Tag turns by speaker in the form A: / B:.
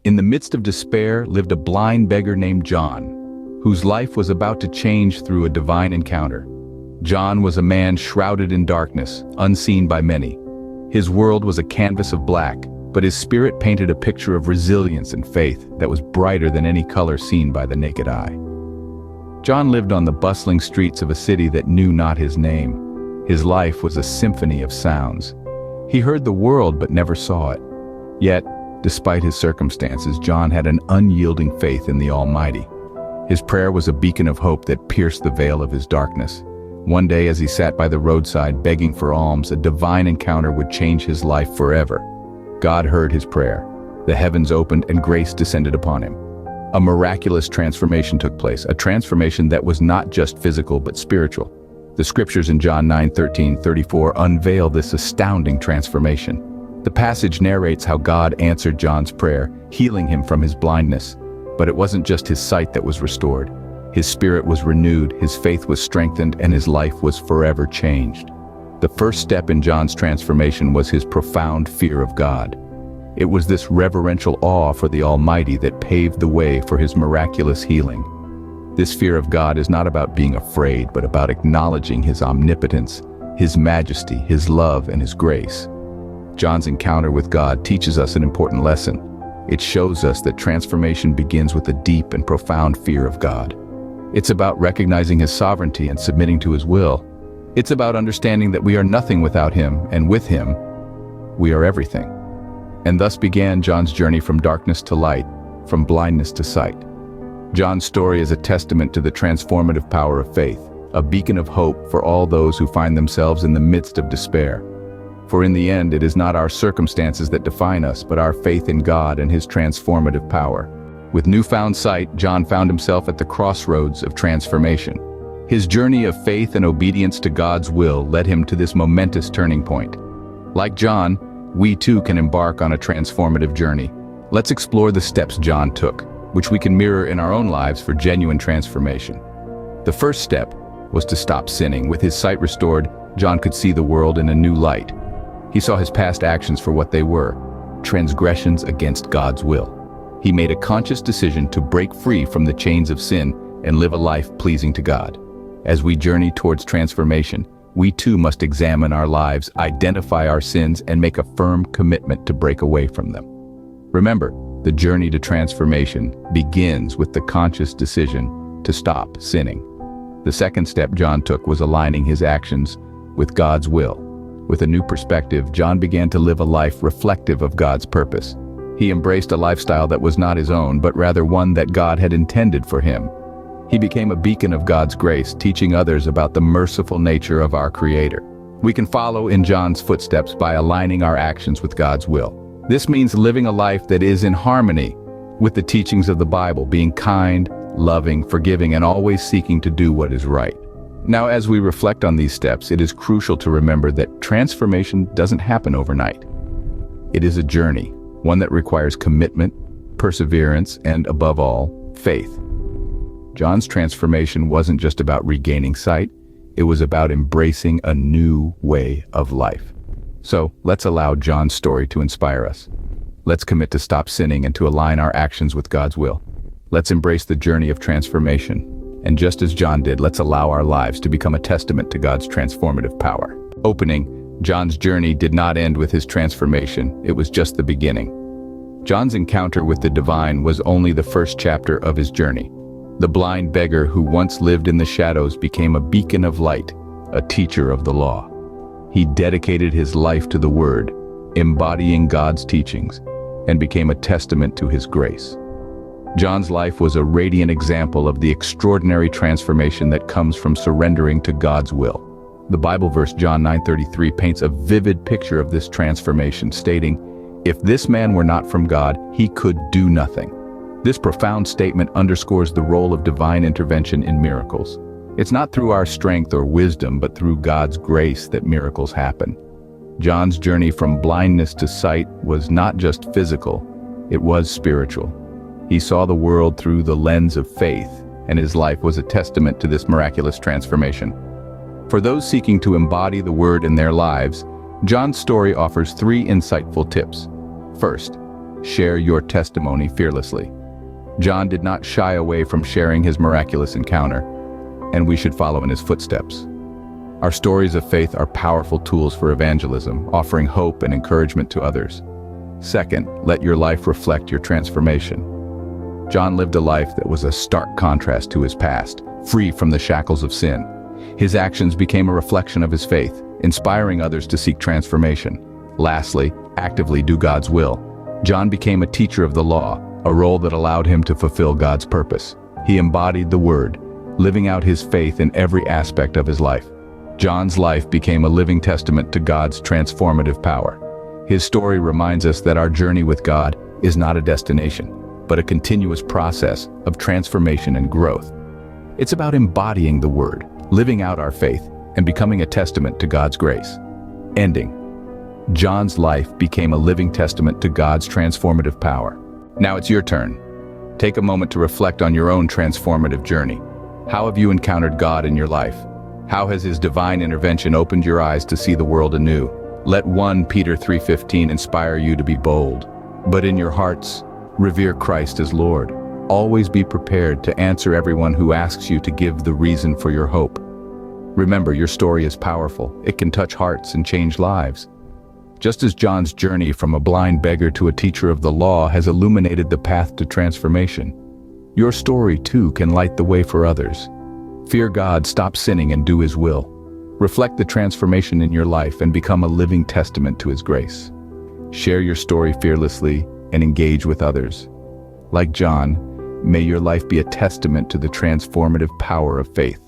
A: In the midst of despair lived a blind beggar named John, whose life was about to change through a divine encounter. John was a man shrouded in darkness, unseen by many. His world was a canvas of black, but his spirit painted a picture of resilience and faith that was brighter than any color seen by the naked eye. John lived on the bustling streets of a city that knew not his name. His life was a symphony of sounds. He heard the world but never saw it. Yet, despite his circumstances, John had an unyielding faith in the Almighty. His prayer was a beacon of hope that pierced the veil of his darkness. One day, as he sat by the roadside begging for alms, a divine encounter would change his life forever. God heard his prayer. The heavens opened and grace descended upon him. A miraculous transformation took place, a transformation that was not just physical but spiritual. The scriptures in John 9:13-34 unveil this astounding transformation. The passage narrates how God answered John's prayer, healing him from his blindness. But it wasn't just his sight that was restored. His spirit was renewed, his faith was strengthened, and his life was forever changed. The first step in John's transformation was his profound fear of God. It was this reverential awe for the Almighty that paved the way for his miraculous healing. This fear of God is not about being afraid, but about acknowledging his omnipotence, his majesty, his love, and his grace. John's encounter with God teaches us an important lesson. It shows us that transformation begins with a deep and profound fear of God. It's about recognizing his sovereignty and submitting to his will. It's about understanding that we are nothing without him, and with him, we are everything. And thus began John's journey from darkness to light, from blindness to sight. John's story is a testament to the transformative power of faith, a beacon of hope for all those who find themselves in the midst of despair. For in the end, it is not our circumstances that define us, but our faith in God and his transformative power. With newfound sight, John found himself at the crossroads of transformation. His journey of faith and obedience to God's will led him to this momentous turning point. Like John, we too can embark on a transformative journey. Let's explore the steps John took, which we can mirror in our own lives for genuine transformation. The first step was to stop sinning. With his sight restored, John could see the world in a new light. He saw his past actions for what they were, transgressions against God's will. He made a conscious decision to break free from the chains of sin and live a life pleasing to God. As we journey towards transformation, we too must examine our lives, identify our sins, and make a firm commitment to break away from them. Remember, the journey to transformation begins with the conscious decision to stop sinning. The second step John took was aligning his actions with God's will. With a new perspective, John began to live a life reflective of God's purpose. He embraced a lifestyle that was not his own, but rather one that God had intended for him. He became a beacon of God's grace, teaching others about the merciful nature of our Creator. We can follow in John's footsteps by aligning our actions with God's will. This means living a life that is in harmony with the teachings of the Bible, being kind, loving, forgiving, and always seeking to do what is right. Now, as we reflect on these steps, it is crucial to remember that transformation doesn't happen overnight. It is a journey, one that requires commitment, perseverance, and above all, faith. John's transformation wasn't just about regaining sight, it was about embracing a new way of life. So, let's allow John's story to inspire us. Let's commit to stop sinning and to align our actions with God's will. Let's embrace the journey of transformation. And just as John did, let's allow our lives to become a testament to God's transformative power. Opening, John's journey did not end with his transformation, it was just the beginning. John's encounter with the divine was only the first chapter of his journey. The blind beggar who once lived in the shadows became a beacon of light, a teacher of the law. He dedicated his life to the Word, embodying God's teachings, and became a testament to his grace. John's life was a radiant example of the extraordinary transformation that comes from surrendering to God's will. The Bible verse John 9:33 paints a vivid picture of this transformation, stating, "If this man were not from God, he could do nothing." This profound statement underscores the role of divine intervention in miracles. It's not through our strength or wisdom, but through God's grace that miracles happen. John's journey from blindness to sight was not just physical, it was spiritual. He saw the world through the lens of faith, and his life was a testament to this miraculous transformation. For those seeking to embody the Word in their lives, John's story offers 3 insightful tips. First, Share your testimony fearlessly. John did not shy away from sharing his miraculous encounter, and we should follow in his footsteps. Our stories of faith are powerful tools for evangelism, offering hope and encouragement to others. Second, let your life reflect your transformation. John lived a life that was a stark contrast to his past, free from the shackles of sin. His actions became a reflection of his faith, inspiring others to seek transformation. Lastly, actively do God's will. John became a teacher of the law, a role that allowed him to fulfill God's purpose. He embodied the Word, living out his faith in every aspect of his life. John's life became a living testament to God's transformative power. His story reminds us that our journey with God is not a destination, but a continuous process of transformation and growth. It's about embodying the Word, living out our faith, and becoming a testament to God's grace. Ending. John's life became a living testament to God's transformative power. Now it's your turn. Take a moment to reflect on your own transformative journey. How have you encountered God in your life? How has His divine intervention opened your eyes to see the world anew? Let 1 Peter 3:15 inspire you to be bold. But in your hearts, revere Christ as Lord. Always be prepared to answer everyone who asks you to give the reason for your hope. Remember, your story is powerful. It can touch hearts and change lives. Just as John's journey from a blind beggar to a teacher of the law has illuminated the path to transformation, your story too can light the way for others. Fear God, stop sinning, and do His will. Reflect the transformation in your life and become a living testament to His grace. Share your story fearlessly and engage with others. Like John, may your life be a testament to the transformative power of faith.